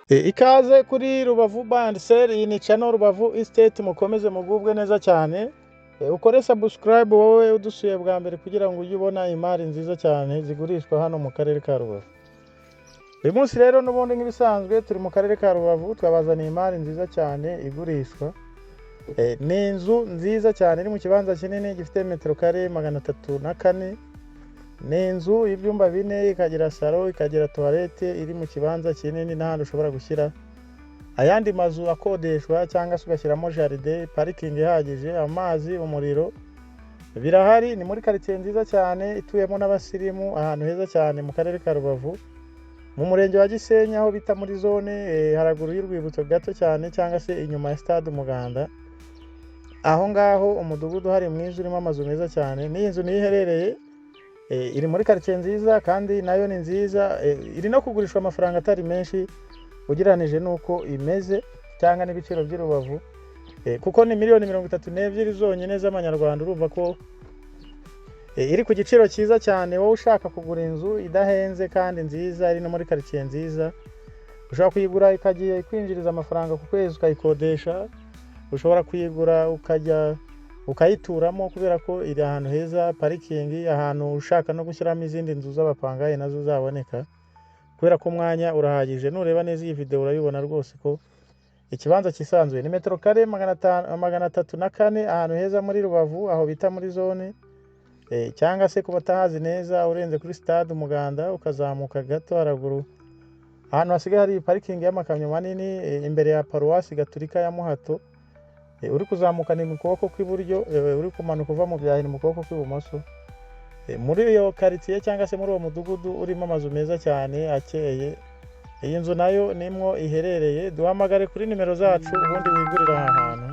Ikaze kuri Rubavu Bandsel, iyi ni channel Rubavu Estate, mukomeze mugubwe neza cyane. Ukore subscribe wowe udusuye bwa mbere kugira ngo ujye ubona imari nziza cyane zigurishwa hano mu karere ka Rubavu. Uyu munsi rero n'ubundi nk'ibisanzwe turi mu karere ka Rubavu, twabazaniye imari nziza cyane igurishwa. Ni inzu nziza cyane iri mu kibanza kinini gifite metero kare 304. Ni inzu y'ibyumba 4, ikagira salo, ikagira toilette, iri mu kibanza kinini n'ahandi ushobora gushyira ayandi mazu akodeshwa cyangwa se ugashyiramo jardin, parking ihagije, amazi, umuriro birahari. Ni muri quartier nziza cyane ituyemo n'abasirimu, ahantu heza cyane mu karere ka Rubavu, mu murenge wa Gisenyi, aho bita muri zone haraguru y'urwibutso gato cyane cyangwa se inyuma ya stade Umuganda. Aho ngaho umudugudu hari mwiza urimo amazu meza cyane. Ni inzu niherereye iri muri quartier nziza kandi nayo ni nziza, iri no kugurishwa amafaranga atari menshi ugereranije nuko imeze cyangwa n'ibiciro by'i Rubavu, kuko ni miliyoni 32 zonyine z'amanyarwanda. Urumva ko iri ku giciro cyiza cyane. Wowe ushaka kugura inzu idahenze kandi nziza, iri no muri quartier nziza, ushobora kuyigura ikagiye kwinjiriza amafaranga ku kwezi ukayikodesha. Ushobora kuyigura ukajya ukayituramo kubera ko iri ahantu heza, parking, ahantu ushaka no gushyiramo izindi nzu z'abapangaye nazo zaboneka kubera ko umwanya urahagije. Nureba neza iyi video urayibona rwose ko ikibanza kisanzwe. Ni metero kare 304, ahantu heza muri Rubavu, aho bita muri zone, cyangwa se kubatahazi neza urenze kuri stade Umuganda ukazamuka gato haraguru, ahantu hasigaye hari parking y'amakamyo manini imbere ya Paruwasi Gatulika ya Muhato. Uri kuzamuka ni mu kuboko kw'iburyo, uri kumanuka uva mu byahi ni mu kuboko kw'ibumoso. Muri iyo quartier cyangwa se muri uwo mudugudu urimo amazu meza cyane akeye. Iyi nzu nayo nimwo iherereye. Duhamagare kuri nimero zacu ubundi wigurira aha hantu.